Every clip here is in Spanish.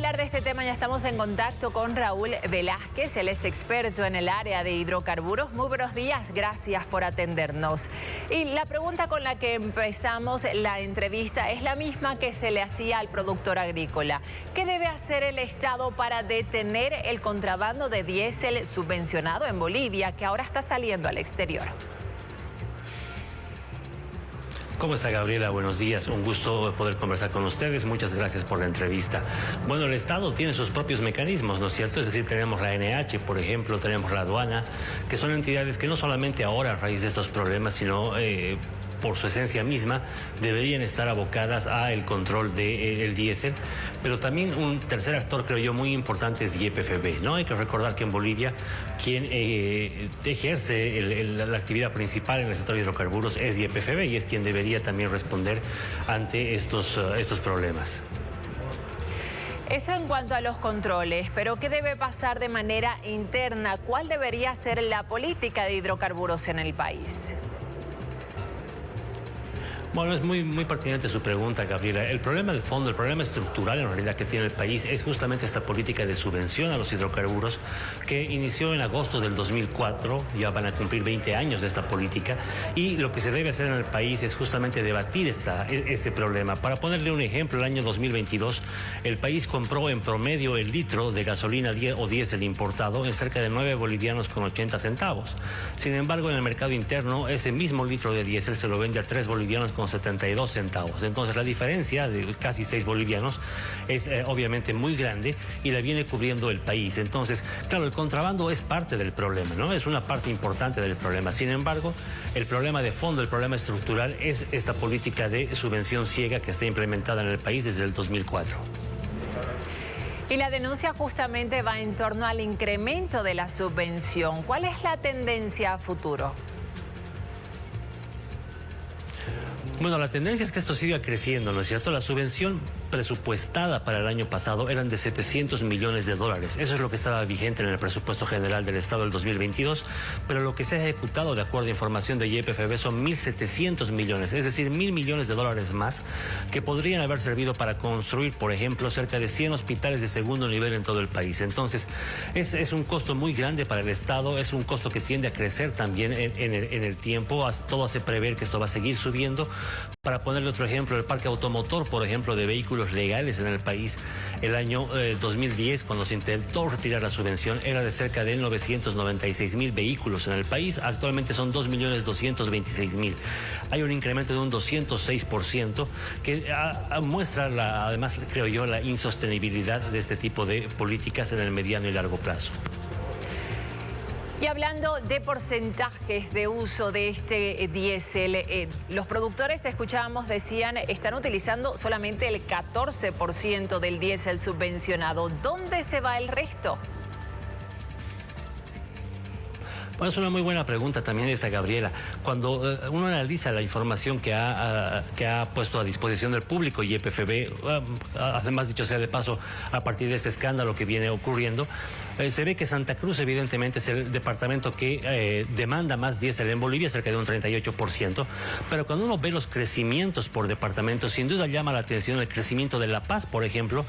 hablar de este tema ya estamos en contacto con Raúl Velázquez, él es experto en el área de hidrocarburos. Muy buenos días, gracias por atendernos. Y la pregunta con la que empezamos la entrevista es la misma que se le hacía al productor agrícola. ¿Qué debe hacer el Estado para detener el contrabando de diésel subvencionado en Bolivia, que ahora está saliendo al exterior? ¿Cómo está, Gabriela? Buenos días, un gusto poder conversar con ustedes, muchas gracias por la entrevista. Bueno, el Estado tiene sus propios mecanismos, ¿no es cierto? Es decir, tenemos la ANH, por ejemplo, tenemos la aduana, que son entidades que no solamente ahora a raíz de estos problemas, sino por su esencia misma, deberían estar abocadas al control del diésel, pero también un tercer actor, creo yo, muy importante es YPFB, ¿no? Hay que recordar que en Bolivia quien ejerce la actividad principal en el sector de hidrocarburos es YPFB y es quien debería también responder ante estos problemas. Eso en cuanto a los controles, pero ¿qué debe pasar de manera interna? ¿Cuál debería ser la política de hidrocarburos en el país? Bueno, es muy pertinente su pregunta, Gabriela. El problema de fondo, el problema estructural en realidad que tiene el país es justamente esta política de subvención a los hidrocarburos que inició en agosto del 2004, ya van a cumplir 20 años de esta política, y lo que se debe hacer en el país es justamente debatir este problema. Para ponerle un ejemplo, el año 2022 el país compró en promedio el litro de gasolina o diésel importado en cerca de 9 bolivianos con 80 centavos. Sin embargo, en el mercado interno ese mismo litro de diésel se lo vende a 3 bolivianos con 72 centavos. Entonces la diferencia de casi 6 bolivianos es obviamente muy grande y la viene cubriendo el país. Entonces, claro, el contrabando es parte del problema, ¿no? Es una parte importante del problema. Sin embargo, el problema de fondo, el problema estructural es esta política de subvención ciega que está implementada en el país desde el 2004. Y la denuncia justamente va en torno al incremento de la subvención. ¿Cuál es la tendencia a futuro? Bueno, la tendencia es que esto siga creciendo, ¿no es cierto? La subvención presupuestada para el año pasado eran de 700 millones de dólares. Eso es lo que estaba vigente en el presupuesto general del Estado del 2022, pero lo que se ha ejecutado, de acuerdo a información de YPFB, son 1.700 millones, es decir, 1.000 millones de dólares más que podrían haber servido para construir, por ejemplo, cerca de 100 hospitales de segundo nivel en todo el país. Entonces, es un costo muy grande para el Estado, es un costo que tiende a crecer también en el tiempo. Todo hace prever que esto va a seguir subiendo. Para ponerle otro ejemplo, el parque automotor, por ejemplo, de vehículos legales en el país, el año 2010, cuando se intentó retirar la subvención, era de cerca de 996.000 vehículos en el país. Actualmente son 2.226.000. Hay un incremento de un 206% que muestra, además, creo yo, la insostenibilidad de este tipo de políticas en el mediano y largo plazo. Y hablando de porcentajes de uso de este diésel, los productores, escuchábamos, decían, están utilizando solamente el 14% del diésel subvencionado. ¿Dónde se va el resto? Bueno, es una muy buena pregunta también esa, Gabriela. Cuando uno analiza la información que ha puesto a disposición del público YPFB, además, dicho sea de paso, a partir de este escándalo que viene ocurriendo, se ve que Santa Cruz evidentemente es el departamento que demanda más diésel en Bolivia, cerca de un 38%, pero cuando uno ve los crecimientos por departamento, sin duda llama la atención el crecimiento de La Paz, por ejemplo,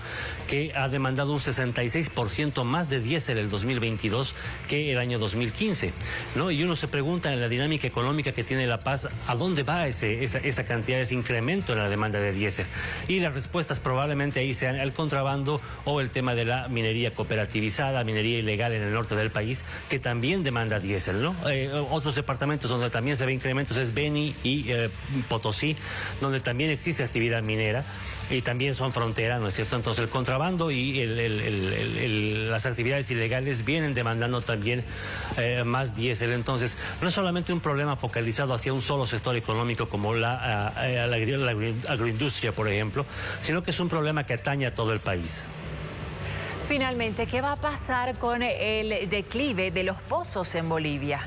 que ha demandado un 66% más de diésel el 2022 que el año 2015. ¿No? Y uno se pregunta en la dinámica económica que tiene La Paz, ¿a dónde va esa cantidad, ese incremento en la demanda de diésel? Y las respuestas probablemente ahí sean el contrabando o el tema de la minería cooperativizada, minería ilegal en el norte del país, que también demanda diésel, ¿no? Otros departamentos donde también se ve incrementos es Beni y Potosí, donde también existe actividad minera y también son frontera, ¿no es cierto? Entonces el contrabando y las actividades ilegales vienen demandando también más diésel. Entonces no es solamente un problema focalizado hacia un solo sector económico como la agroindustria, por ejemplo, sino que es un problema que atañe a todo el país. Finalmente, ¿qué va a pasar con el declive de los pozos en Bolivia?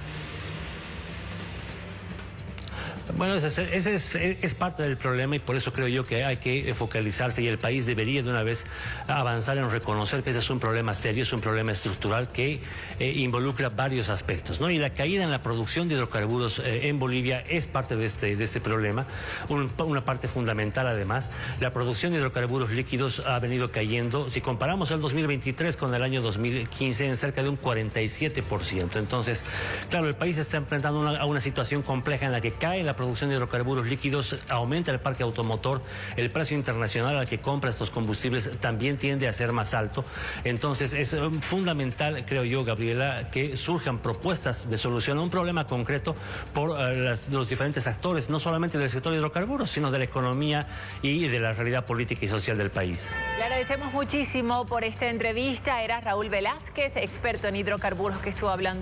Bueno, ese es parte del problema y por eso creo yo que hay que focalizarse y el país debería de una vez avanzar en reconocer que ese es un problema serio, es un problema estructural que involucra varios aspectos, ¿no? Y la caída en la producción de hidrocarburos en Bolivia es parte de este problema, una parte fundamental además. La producción de hidrocarburos líquidos ha venido cayendo, si comparamos el 2023 con el año 2015, en cerca de un 47%. Entonces, claro, el país está enfrentando a una situación compleja en la que cae la producción de hidrocarburos líquidos, aumenta el parque automotor, el precio internacional al que compra estos combustibles también tiende a ser más alto. Entonces es fundamental, creo yo, Gabriela, que surjan propuestas de solución a un problema concreto por los diferentes actores, no solamente del sector de hidrocarburos, sino de la economía y de la realidad política y social del país. Le agradecemos muchísimo por esta entrevista. Era Raúl Velázquez, experto en hidrocarburos, que estuvo hablando